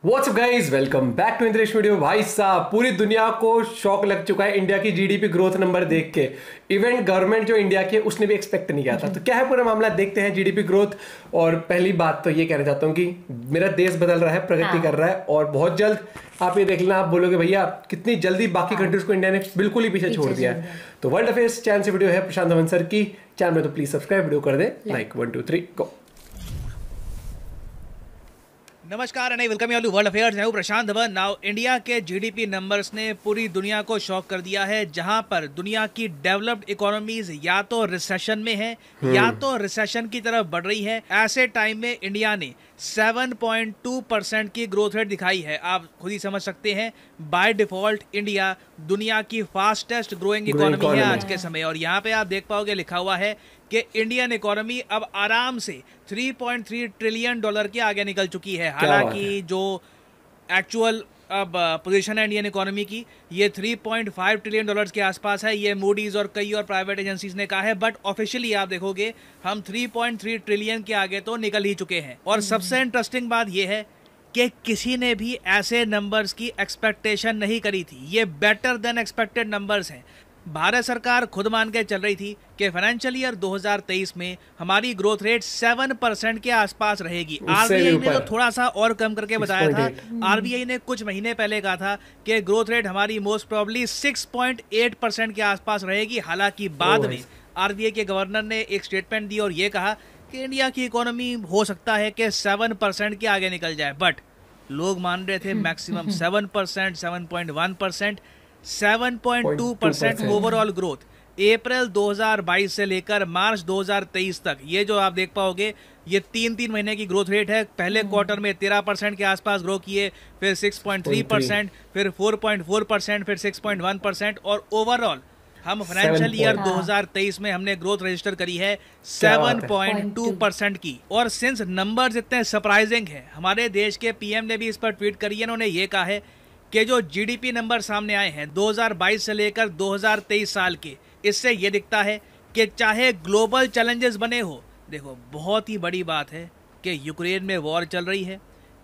WhatsApp guys, welcome back to Indresh video. भाई साहब, पूरी दुनिया को शॉक लग चुका है इंडिया की जीडीपी ग्रोथ नंबर देख के। इवन गवर्नमेंट जो इंडिया की है उसने भी एक्सपेक्ट नहीं किया था। तो क्या है पूरा मामला, देखते हैं जीडीपी ग्रोथ। और पहली बात तो ये कहना चाहता हूँ कि मेरा देश बदल रहा है, प्रगति कर रहा है और बहुत जल्द आप ये देख लेना, आप बोलोगे भैया कितनी जल्दी बाकी कंट्रीज को इंडिया ने बिल्कुल ही पीछे छोड़ दिया है। तो वर्ल्ड अफेयर्स चैनल से वीडियो है प्रशांत धवन सर की चैनल में, तो प्लीज सब्सक्राइब, वीडियो कर दे लाइक। 1 2 3 गो। नमस्कार and welcome you to world affairs. मैं हूं प्रशांत धवन। नाउ इंडिया के जीडीपी नंबर्स ने पूरी दुनिया को शॉक कर दिया है, जहां पर दुनिया की डेवलप्ड इकोनॉमीज या तो रिसेशन में है या तो रिसेशन की तरफ बढ़ रही है। ऐसे टाइम में इंडिया ने 7.2% की ग्रोथ रेट दिखाई है। आप खुद ही समझ सकते हैं, बाय डिफॉल्ट इंडिया दुनिया की फास्टेस्ट ग्रोइंग इकोनॉमी है आज के समय। और यहाँ पे आप देख पाओगे लिखा हुआ है कि इंडियन इकोनॉमी अब आराम से 3.3 ट्रिलियन डॉलर के आगे निकल चुकी है। हालांकि जो एक्चुअल अब पोजीशन है इंडियन इकोनॉमी की, ये 3.5 ट्रिलियन डॉलर्स के आसपास है। ये मूडीज और कई और प्राइवेट एजेंसीज ने कहा है, बट ऑफिशियली आप देखोगे हम 3.3 ट्रिलियन के आगे तो निकल ही चुके हैं। और सबसे इंटरेस्टिंग बात यह है कि किसी ने भी ऐसे नंबर्स की एक्सपेक्टेशन नहीं करी थी। ये बेटर देन एक्सपेक्टेड नंबर्स हैं। भारत सरकार खुद मान के चल रही थी कि फाइनेंशियल ईयर 2023 में हमारी ग्रोथ रेट 7% के आसपास रहेगी। आरबीआई ने तो थोड़ा सा और कम करके बताया था। आरबीआई ने कुछ महीने पहले कहा था कि ग्रोथ रेट हमारी मोस्ट प्रोबेबली 6.8% के आसपास रहेगी। हालांकि बाद में आरबीआई के गवर्नर ने एक स्टेटमेंट दी और ये कहा कि इंडिया की इकोनॉमी हो सकता है कि 7% के आगे निकल जाए, बट लोग मान रहे थे मैक्सिमम 7%, 7.1%, 7.2% ओवरऑल ग्रोथ। अप्रैल 2022 से लेकर मार्च 2023 तक ये जो आप देख पाओगे, ये तीन महीने की ग्रोथ रेट है। पहले क्वार्टर में 13% के आसपास ग्रो किए, फिर 6.3%, फिर 4.4%, फिर 6.1%, और ओवरऑल हम फाइनेंशियल ईयर 2023 में हमने ग्रोथ रजिस्टर करी है 7.2% की। और सिंस नंबर्स इतने सरप्राइजिंग हैं, हमारे देश के पीएम ने भी इस पर ट्वीट करी है। उन्होंने ये कहा है कि जो जीडीपी नंबर सामने आए हैं 2022 से लेकर 2023 साल के, इससे ये दिखता है कि चाहे ग्लोबल चैलेंजेस बने हो, देखो बहुत ही बड़ी बात है कि यूक्रेन में वॉर चल रही है,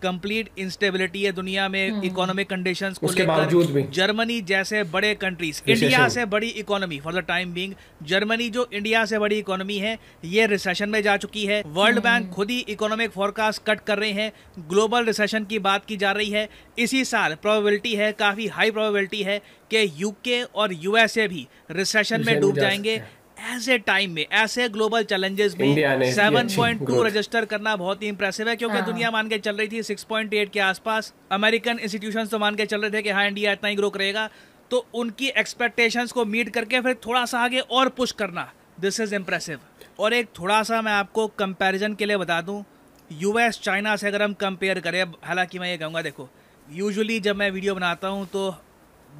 कंप्लीट इंस्टेबिलिटी है दुनिया में इकोनॉमिक कंडीशंस को लेकर। जर्मनी जैसे बड़े कंट्रीज, इंडिया से बड़ी economy for the time being, Germany जो इंडिया से बड़ी इकोनॉमी है, ये रिसेशन में जा चुकी है। वर्ल्ड बैंक खुद ही इकोनॉमिक फोरकास्ट कट कर रहे हैं, ग्लोबल रिसेशन की बात की जा रही है। इसी साल प्रोबेबिलिटी है, काफी हाई प्रोबेबिलिटी है कि यूके और यूएसए भी रिसेशन में डूब जाएंगे। ऐसे टाइम में, ऐसे ग्लोबल चैलेंजेस में 7.2 रजिस्टर करना बहुत ही इंप्रेसिव है, क्योंकि दुनिया मान के चल रही थी 6.8 के आसपास। अमेरिकन इंस्टीट्यूशंस तो मान के चल रहे थे कि हाँ इंडिया इतना ही ग्रो करेगा। तो उनकी एक्सपेक्टेशंस को मीट करके फिर थोड़ा सा आगे और पुश करना, दिस इज इंप्रेसिव। और एक थोड़ा सा मैं आपको कंपैरिजन के लिए बता दूं, यूएस चाइना से अगर हम कंपेयर करें, हालांकि मैं ये कहूँगा, देखो यूजुअली जब मैं वीडियो बनाता हूँ तो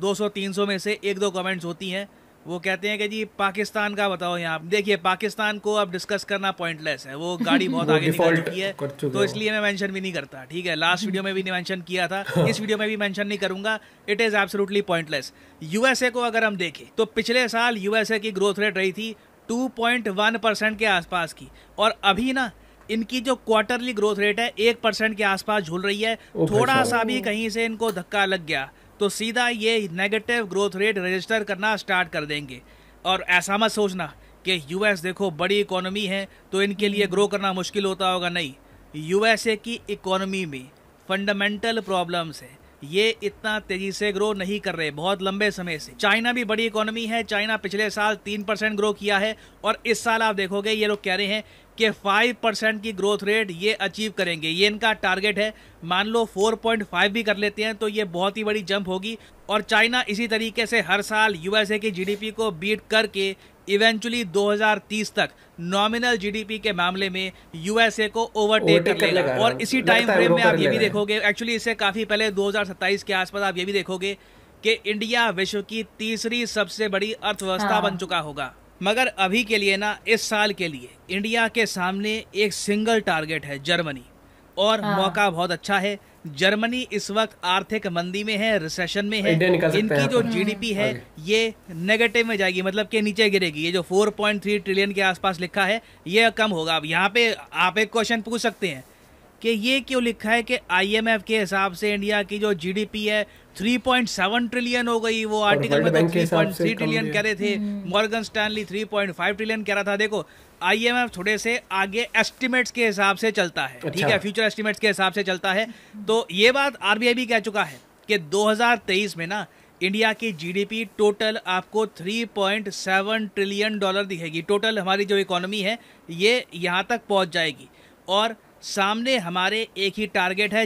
200-300 में से 1-2 कमेंट्स होती हैं, वो कहते हैं कि जी पाकिस्तान का बताओ। यहाँ देखिए, पाकिस्तान को अब डिस्कस करना पॉइंटलेस है, वो गाड़ी बहुत आगे निकल चुकी है, तो इसलिए मैं मेंशन भी नहीं करता। ठीक है, लास्ट वीडियो में भी नहीं मेंशन किया था, इस वीडियो में भी मेंशन नहीं करूंगा। It is absolutely pointless. USA को अगर हम देखें तो पिछले साल यूएसए की ग्रोथ रेट रही थी 2.1% के आसपास की, और अभी ना इनकी जो क्वार्टरली ग्रोथ रेट है 1% के आसपास झूल रही है। थोड़ा सा भी कहीं से इनको धक्का लग गया तो सीधा ये नेगेटिव ग्रोथ रेट रजिस्टर करना स्टार्ट कर देंगे। और ऐसा मत सोचना कि यूएस देखो बड़ी इकोनॉमी है तो इनके लिए ग्रो करना मुश्किल होता होगा, नहीं। यूएसए की इकोनॉमी में फंडामेंटल प्रॉब्लम्स है, ये इतना तेजी से ग्रो नहीं कर रहे बहुत लंबे समय से। चाइना भी बड़ी इकोनॉमी है, चाइना पिछले साल 3% ग्रो किया है, और इस साल आप देखोगे ये लोग कह रहे हैं कि 5% की ग्रोथ रेट ये अचीव करेंगे, ये इनका टारगेट है। मान लो 4.5 भी कर लेते हैं तो ये बहुत ही बड़ी जंप होगी। और चाइना इसी तरीके से हर साल यूएसए की जीडीपी को बीट करके इवेंचुअली 2030 तक नॉमिनल जीडीपी के मामले में यूएसए को ओवरटेक कर लेगा। और इसी टाइम फ्रेम में आप ये भी देखोगे, एक्चुअली इससे काफी पहले 2027 के आसपास आप ये भी देखोगे कि इंडिया विश्व की तीसरी सबसे बड़ी अर्थव्यवस्था बन चुका होगा। मगर अभी के लिए ना, इस साल के लिए इंडिया के सामने एक सिंगल टारगेट है, जर्मनी, और मौका बहुत अच्छा है। जर्मनी इस वक्त आर्थिक मंदी में है, रिसेशन में है। इनकी जो जीडीपी है ये नेगेटिव में जाएगी, मतलब कि नीचे गिरेगी। ये जो 4.3 ट्रिलियन के आसपास लिखा है ये कम होगा। अब यहाँ पे आप एक क्वेश्चन पूछ सकते हैं कि ये क्यों लिखा है कि IMF के हिसाब से इंडिया की जो GDP है 3.7 ट्रिलियन हो गई। वो आर्टिकल में तो 3.3 ट्रिलियन कह रहे थे, मॉर्गन स्टैनली 3.5 ट्रिलियन कह रहा था। देखो IMF थोड़े से आगे एस्टिमेट्स के हिसाब से चलता है, ठीक है, फ्यूचर एस्टिमेट्स के हिसाब से चलता है। तो ये बात RBI भी कह चुका है कि 2023 में ना इंडिया की GDP टोटल आपको 3.7 ट्रिलियन डॉलर दिखेगी। टोटल हमारी जो इकोनॉमी है ये यहाँ तक पहुँच जाएगी। और सामने हमारे एक ही टारगेट है,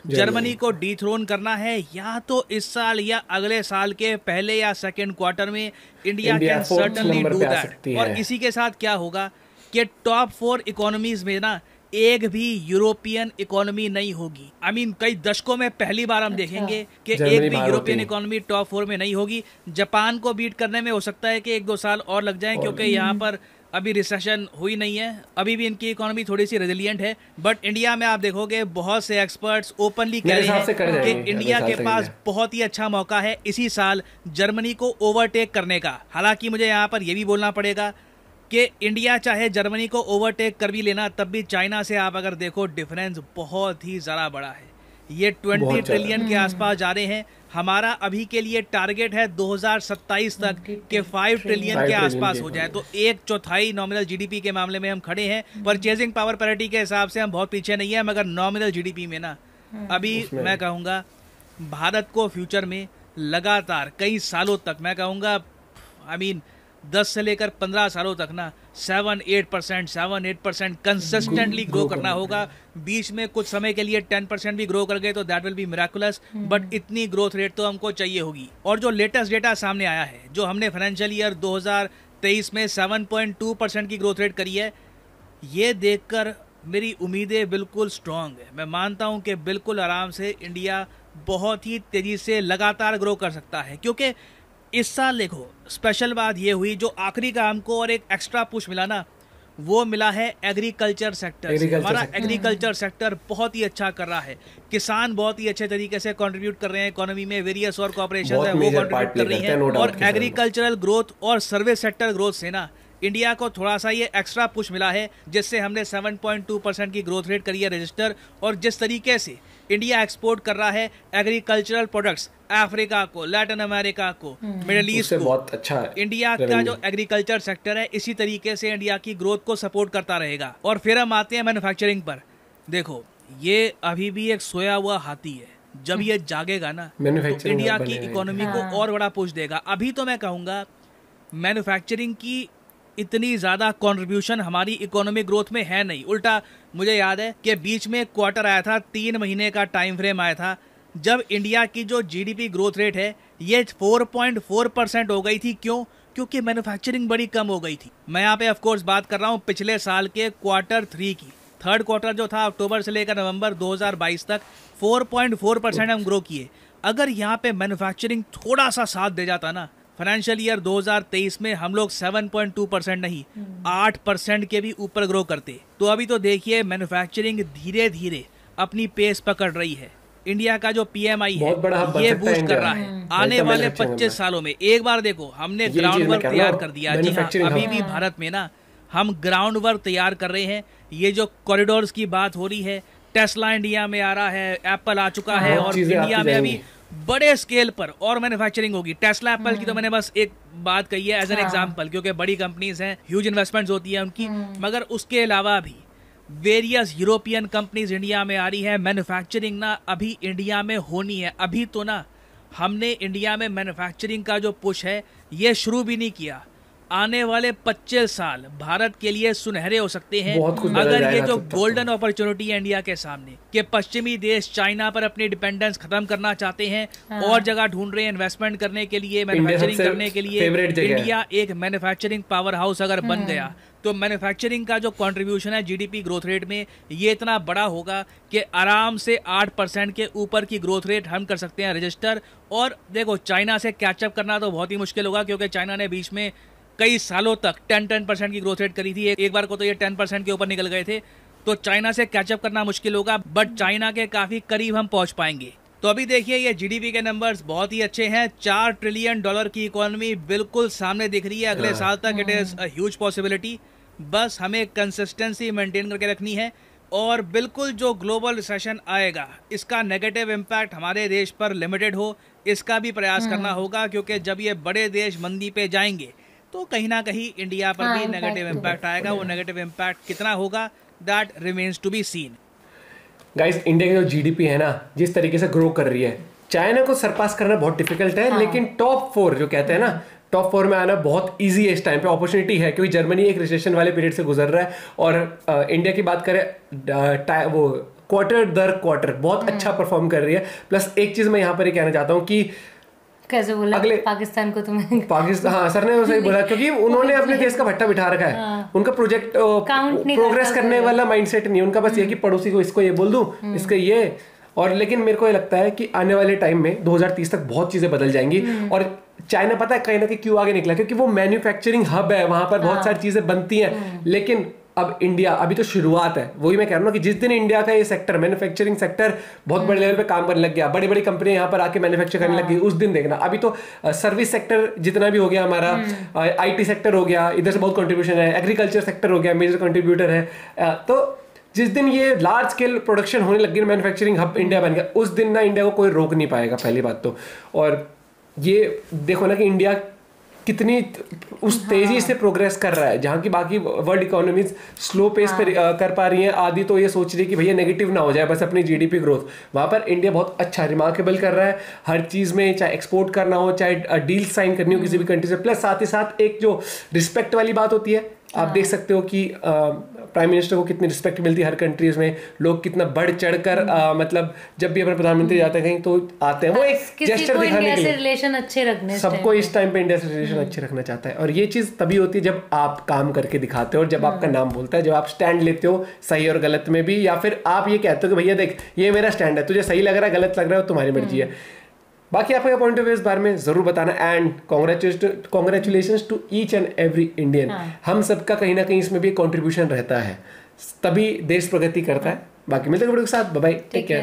जर्मनी को डिथ्रोन करना है, या तो इस साल या अगले साल के पहले या सेकेंड क्वार्टर में India can certainly do that. और इसी के साथ क्या होगा कि टॉप 4 इकोनॉमीज में ना एक भी यूरोपियन इकोनॉमी नहीं होगी। कई दशकों में पहली बार हम देखेंगे कि एक भी यूरोपियन इकोनॉमी टॉप 4 में नहीं होगी। जापान को बीट करने में हो सकता है कि 1-2 साल और लग जाएं, क्योंकि यहाँ पर अभी रिसेशन हुई नहीं है, अभी भी इनकी इकोनॉमी थोड़ी सी रेजिलिएंट है। बट इंडिया में आप देखोगे बहुत से एक्सपर्ट्स ओपनली कह रहे हैं कि इंडिया के पास बहुत ही अच्छा मौका है इसी साल जर्मनी को ओवरटेक करने का। हालांकि मुझे यहाँ पर यह भी बोलना पड़ेगा कि इंडिया चाहे जर्मनी को ओवरटेक कर भी लेना, तब भी चाइना से आप अगर देखो डिफरेंस बहुत ही ज़्यादा बड़ा है। ये 20 ट्रिलियन के आसपास जा रहे हैं। हमारा अभी के लिए टारगेट है 2027 तक के 5 ट्रिलियन के आसपास हो जाए, तो 1/4 नॉमिनल GDP के मामले में हम खड़े हैं। परचेजिंग पावर पैरिटी के हिसाब से हम बहुत पीछे नहीं है, मगर नॉमिनल GDP में ना अभी मैं कहूँगा भारत को फ्यूचर में लगातार कई सालों तक, मैं कहूँगा 10 से लेकर 15 सालों तक ना 7-8% कंसिस्टेंटली ग्रो करना होगा। बीच में कुछ समय के लिए 10% भी ग्रो कर गए तो that will be miraculous, but इतनी ग्रोथ रेट तो हमको चाहिए होगी। और जो लेटेस्ट डेटा सामने आया है, जो हमने फाइनेंशियल ईयर 2023 में 7.2% की ग्रोथ रेट करी है, ये देखकर मेरी उम्मीदें बिल्कुल स्ट्रांग है। मैं मानता हूं कि बिल्कुल आराम से इंडिया बहुत ही तेजी से लगातार ग्रो कर सकता है। क्योंकि इस साल देखो स्पेशल बात ये हुई, जो आखिरी का हमको और एक एक्स्ट्रा पुश मिला ना, वो मिला है एग्रीकल्चर सेक्टर। हमारा एग्रीकल्चर सेक्टर बहुत ही अच्छा कर रहा है, किसान बहुत ही अच्छे तरीके से कंट्रीब्यूट कर रहे हैं इकोनॉमी में, वेरियस और कॉर्पोरेशन है वो कंट्रीब्यूट कर रही हैं। और एग्रीकल्चरल ग्रोथ और सर्विस सेक्टर ग्रोथ से ना इंडिया को थोड़ा सा ये एक्स्ट्रा पुश मिला है, जिससे हमने 7.2% की ग्रोथ रेट करी है रजिस्टर। और जिस तरीके से इंडिया एक्सपोर्ट कर रहा है एग्रीकल्चरल प्रोडक्ट्स अफ्रीका को, लैटिन अमेरिका को, मिडिल ईस्ट को, बहुत अच्छा है। इंडिया का जो एग्रीकल्चर सेक्टर है इसी तरीके से इंडिया की ग्रोथ को सपोर्ट करता रहेगा। और फिर हम आते हैं मैन्युफैक्चरिंग पर। देखो ये अभी भी एक सोया हुआ हाथी है, जब ये जागेगा ना तो इंडिया की इकोनॉमी को और बड़ा पुश देगा। अभी तो मैं कहूँगा मैन्युफैक्चरिंग की इतनी ज़्यादा कंट्रीब्यूशन हमारी इकोनॉमिक ग्रोथ में है नहीं। उल्टा मुझे याद है कि बीच में एक क्वार्टर आया था, 3 महीने का टाइम फ्रेम आया था, जब इंडिया की जो GDP ग्रोथ रेट है ये 4.4% हो गई थी। क्यों? क्योंकि मैन्युफैक्चरिंग बड़ी कम हो गई थी। मैं यहाँ पे ऑफ कोर्स बात कर रहा हूँ पिछले साल के क्वार्टर 3 की। थर्ड क्वार्टर जो था अक्टूबर से लेकर नवंबर 2022 तक 4.4% हम ग्रो किए। अगर यहाँ पे मैन्युफैक्चरिंग थोड़ा सा साथ दे जाता ना, फाइनेंशियल ईयर 2023 में हम लोग 7.2% नहीं 8% के भी ऊपर ग्रो करते। तो अभी तो देखिए मैन्युफैक्चरिंग धीरे धीरे अपनी पेस पकड़ रही है। इंडिया का जो PMI है ये बूस्ट कर रहा है। आने वाले 25 सालों में एक बार देखो हमने ग्राउंड वर्क तैयार कर दिया। जी हाँ, अभी भी भारत में ना हम ग्राउंड वर्क तैयार कर रहे हैं। ये जो कॉरिडोर्स की बात हो रही है, टेस्ला इंडिया में आ रहा है, एप्पल आ चुका है, और इंडिया में अभी बड़े स्केल पर और मैन्युफैक्चरिंग होगी। टेस्ला एप्पल की तो मैंने बस एक बात कही है एज एन एग्जांपल, क्योंकि बड़ी कंपनीज हैं, ह्यूज इन्वेस्टमेंट्स होती है उनकी। मगर उसके अलावा भी वेरियस यूरोपियन कंपनीज इंडिया में आ रही है। मैन्युफैक्चरिंग ना अभी इंडिया में होनी है। अभी तो ना हमने इंडिया में मैन्युफैक्चरिंग का जो पुश है ये शुरू भी नहीं किया। आने वाले 25 साल भारत के लिए सुनहरे हो सकते हैं अगर ये जो गोल्डन अपॉर्चुनिटी है इंडिया के सामने, कि पश्चिमी देश चाइना पर अपनी डिपेंडेंस खत्म करना चाहते हैं और जगह ढूंढ रहे हैं इन्वेस्टमेंट करने के लिए, मैन्युफैक्चरिंग करने के लिए। इंडिया एक मैन्युफैक्चरिंग पावर हाउस अगर बन गया तो मैन्युफैक्चरिंग का जो कंट्रीब्यूशन है GDP ग्रोथ रेट में ये इतना बड़ा होगा कि आराम से 8% के ऊपर की ग्रोथ रेट हम कर सकते हैं रजिस्टर। और देखो चाइना से कैचअप करना तो बहुत ही मुश्किल होगा, क्योंकि चाइना ने बीच में कई सालों तक 10% की ग्रोथ रेट करी थी। एक बार को तो ये 10% के ऊपर निकल गए थे, तो चाइना से कैचअप करना मुश्किल होगा, बट चाइना के काफी करीब हम पहुंच पाएंगे। तो अभी देखिए ये GDP के नंबर्स बहुत ही अच्छे हैं। $4 ट्रिलियन की इकोनॉमी बिल्कुल सामने दिख रही है अगले साल तक। It is a huge possibility. बस हमें कंसिस्टेंसी मेंटेन करके रखनी है और बिल्कुल जो ग्लोबल रिसेशन आएगा इसका नेगेटिव इम्पैक्ट हमारे देश पर लिमिटेड हो, इसका भी प्रयास करना होगा, क्योंकि जब ये बड़े देश मंदी पे जाएंगे तो कहीं ना कहीं इंडिया पर भी नेगेटिव इम्पैक्ट आएगा। वो नेगेटिव इम्पैक्ट कितना होगा, that remains to be seen. Guys, India की जो जीडीपी है ना, जिस तरीके से ग्रो कर रही है, चाइना को सरपास करना बहुत डिफिकल्ट है। लेकिन टॉप 4 जो कहते हैं ना, टॉप 4 में आना बहुत इजी है। इस टाइम पे अपॉर्चुनिटी है, क्योंकि जर्मनी एक रिसेशन वाले पीरियड से गुजर रहा है और इंडिया की बात करें वो क्वार्टर दर क्वार्टर बहुत अच्छा परफॉर्म कर रही है। प्लस एक चीज मैं यहाँ पर ये कहना चाहता हूँ कि कैसे बोला अगले पाकिस्तान को तुम्हें पाकिस्तान, हाँ सर ने तो सही बोला, क्योंकि उन्होंने अपने देश का भट्टा बिठा रखा है। उनका प्रोजेक्ट प्रोग्रेस करने वाला माइंडसेट नहीं है उनका, बस ये कि पड़ोसी को इसको ये बोल दूं, इसका ये। और लेकिन मेरे को ये लगता है कि आने वाले टाइम में 2030 तक बहुत चीजें बदल जाएंगी। और चाइना पता है कहीं ना कहीं क्यों आगे निकला, क्योंकि वो मैन्युफैक्चरिंग हब है, वहां पर बहुत सारी चीजें बनती हैं। लेकिन अब इंडिया, अभी तो शुरुआत है, वही मैं कह रहा हूँ कि जिस दिन इंडिया का ये सेक्टर, मैन्युफैक्चरिंग सेक्टर बहुत बड़े लेवल पे काम करने लग गया, बड़ी बड़ी कंपनियां यहाँ पर आके मैन्युफैक्चर करने लग गई, उस दिन देखना। अभी तो सर्विस सेक्टर जितना भी हो गया हमारा, आईटी सेक्टर हो गया, इधर से बहुत कंट्रीब्यूशन है, एग्रीकल्चर सेक्टर हो गया, मेजर कंट्रीब्यूटर है। तो जिस दिन ये लार्ज स्केल प्रोडक्शन होने लग गई, मैन्युफैक्चरिंग हब इंडिया बन गया, उस दिन ना इंडिया को कोई रोक नहीं पाएगा, पहली बात तो। और ये देखो ना कि इंडिया कितनी उस तेजी से प्रोग्रेस कर रहा है, जहाँ की बाकी वर्ल्ड इकोनॉमीज स्लो पेस पे कर पा रही हैं। आदि तो ये सोच रही है कि भैया नेगेटिव ना हो जाए बस अपनी जीडीपी ग्रोथ, वहाँ पर इंडिया बहुत अच्छा रिमार्केबल कर रहा है हर चीज़ में, चाहे एक्सपोर्ट करना हो, चाहे डील साइन करनी हो किसी भी कंट्री से। प्लस साथ ही साथ एक जो रिस्पेक्ट वाली बात होती है, आप देख सकते हो कि प्राइम मिनिस्टर को कितनी रिस्पेक्ट मिलती है हर कंट्रीज में, लोग कितना बढ़ चढ़कर मतलब जब भी अपने प्रधानमंत्री जाते हैं कहीं तो आते हैं, वो एक जेस्चर दिखाने के लिए रिलेशन अच्छे रखने, सबको इस टाइम पे इंडिया से रिलेशन अच्छे रखना चाहता है। और ये चीज तभी होती है जब आप काम करके दिखाते हो, और जब आपका नाम बोलता है, जब आप स्टैंड लेते हो सही और गलत में भी, या फिर आप ये कहते हो कि भैया देख ये मेरा स्टैंड है, तुझे सही लग रहा है गलत लग रहा है तुम्हारी मर्जी है। बाकी आपका पॉइंट ऑफ व्यू इस बारे में जरूर बताना। And congratulations to each and every Indian. हम सबका कहीं ना कहीं इसमें भी कंट्रीब्यूशन रहता है, तभी देश प्रगति करता है। बाकी मिलते हैं वीडियो के साथ, बाय बाय, टेक केयर।